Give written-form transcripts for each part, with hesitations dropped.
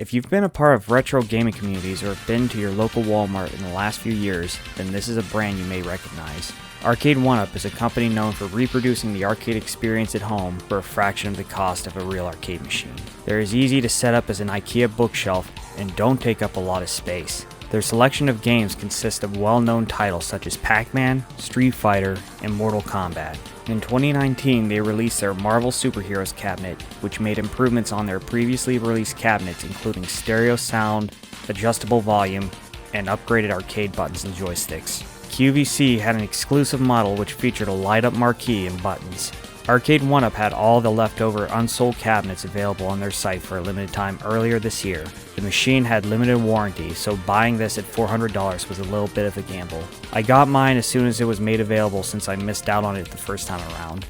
If you've been a part of retro gaming communities or have been to your local Walmart in the last few years, then this is a brand you may recognize. Arcade1Up is a company known for reproducing the arcade experience at home for a fraction of the cost of a real arcade machine. They're as easy to set up as an IKEA bookshelf and don't take up a lot of space. Their selection of games consists of well-known titles such as Pac-Man, Street Fighter, and Mortal Kombat. In 2019, they released their Marvel Superheroes cabinet, which made improvements on their previously released cabinets including stereo sound, adjustable volume, and upgraded arcade buttons and joysticks. QVC had an exclusive model which featured a light-up marquee and buttons. Arcade1Up had all the leftover unsold cabinets available on their site for a limited time earlier this year. The machine had limited warranty, so buying this at $400 was a little bit of a gamble. I got mine as soon as it was made available since I missed out on it the first time around.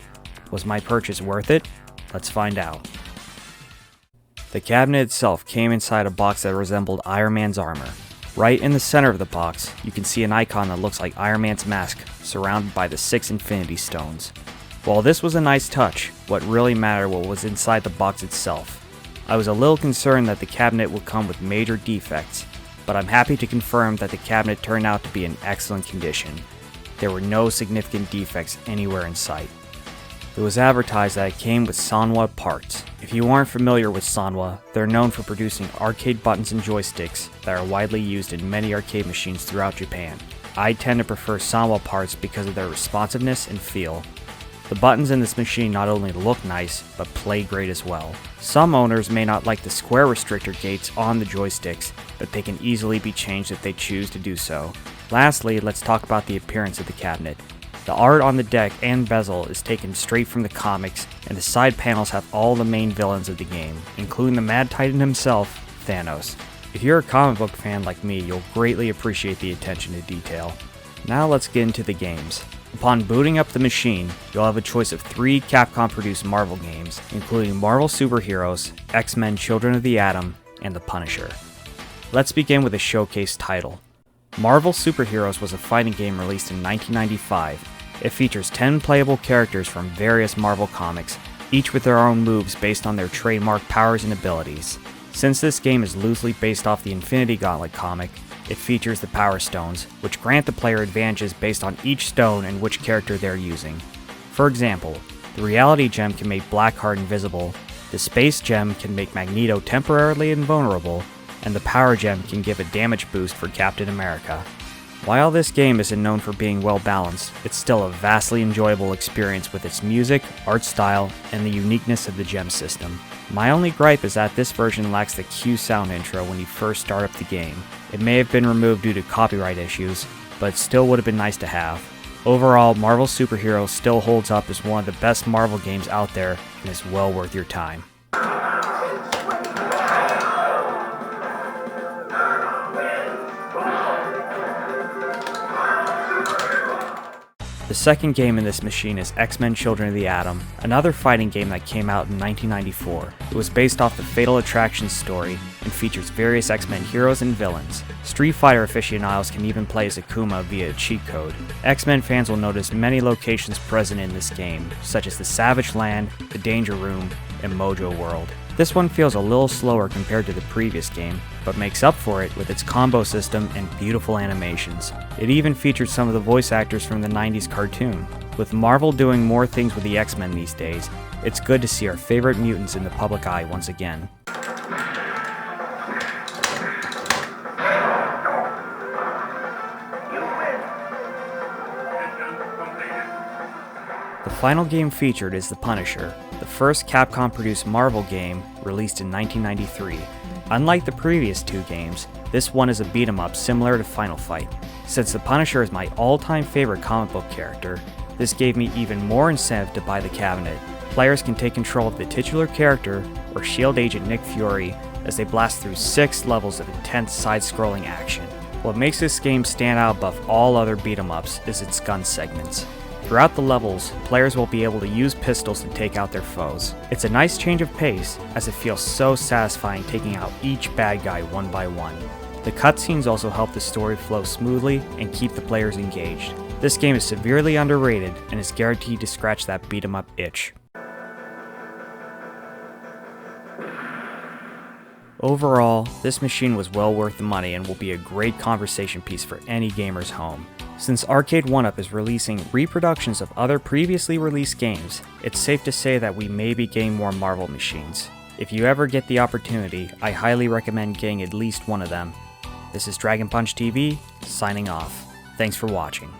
Was my purchase worth it? Let's find out. The cabinet itself came inside a box that resembled Iron Man's armor. Right in the center of the box, you can see an icon that looks like Iron Man's mask, surrounded by the 6 Infinity Stones. While this was a nice touch, what really mattered was inside the box itself. I was a little concerned that the cabinet would come with major defects, but I'm happy to confirm that the cabinet turned out to be in excellent condition. There were no significant defects anywhere in sight. It was advertised that it came with Sanwa parts. If you aren't familiar with Sanwa, they're known for producing arcade buttons and joysticks that are widely used in many arcade machines throughout Japan. I tend to prefer Sanwa parts because of their responsiveness and feel. The buttons in this machine not only look nice, but play great as well. Some owners may not like the square restrictor gates on the joysticks, but they can easily be changed if they choose to do so. Lastly, let's talk about the appearance of the cabinet. The art on the deck and bezel is taken straight from the comics, and the side panels have all the main villains of the game, including the Mad Titan himself, Thanos. If you're a comic book fan like me, you'll greatly appreciate the attention to detail. Now let's get into the games. Upon booting up the machine, you'll have a choice of 3 Capcom-produced Marvel games, including Marvel Superheroes, X-Men Children of the Atom, and The Punisher. Let's begin with a showcase title. Marvel Superheroes was a fighting game released in 1995. It features 10 playable characters from various Marvel comics, each with their own moves based on their trademark powers and abilities. Since this game is loosely based off the Infinity Gauntlet comic, it features the Power Stones, which grant the player advantages based on each stone and which character they're using. For example, the Reality Gem can make Blackheart invisible, the Space Gem can make Magneto temporarily invulnerable, and the Power Gem can give a damage boost for Captain America. While this game isn't known for being well balanced, it's still a vastly enjoyable experience with its music, art style, and the uniqueness of the gem system. My only gripe is that this version lacks the Q sound intro when you first start up the game. It may have been removed due to copyright issues, but it still would have been nice to have. Overall, Marvel Superheroes still holds up as one of the best Marvel games out there and is well worth your time. The second game in this machine is X-Men Children of the Atom, another fighting game that came out in 1994. It was based off the Fatal Attraction story and features various X-Men heroes and villains. Street Fighter aficionados can even play as Akuma via a cheat code. X-Men fans will notice many locations present in this game, such as the Savage Land, the Danger Room, and Mojo World. This one feels a little slower compared to the previous game, but makes up for it with its combo system and beautiful animations. It even featured some of the voice actors from the 90s cartoon. With Marvel doing more things with the X-Men these days, it's good to see our favorite mutants in the public eye once again. The final game featured is The Punisher, the first Capcom-produced Marvel game released in 1993. Unlike the previous 2 games, this one is a beat-em-up similar to Final Fight. Since The Punisher is my all-time favorite comic book character, this gave me even more incentive to buy the cabinet. Players can take control of the titular character, or S.H.I.E.L.D. agent Nick Fury, as they blast through 6 levels of intense side-scrolling action. What makes this game stand out above all other beat-em-ups is its gun segments. Throughout the levels, players will be able to use pistols to take out their foes. It's a nice change of pace, as it feels so satisfying taking out each bad guy one by one. The cutscenes also help the story flow smoothly and keep the players engaged. This game is severely underrated and is guaranteed to scratch that beat-em-up itch. Overall, this machine was well worth the money and will be a great conversation piece for any gamer's home. Since Arcade1Up is releasing reproductions of other previously released games, it's safe to say that we may be getting more Marvel machines. If you ever get the opportunity, I highly recommend getting at least one of them. This is Dragon Punch TV, signing off. Thanks for watching.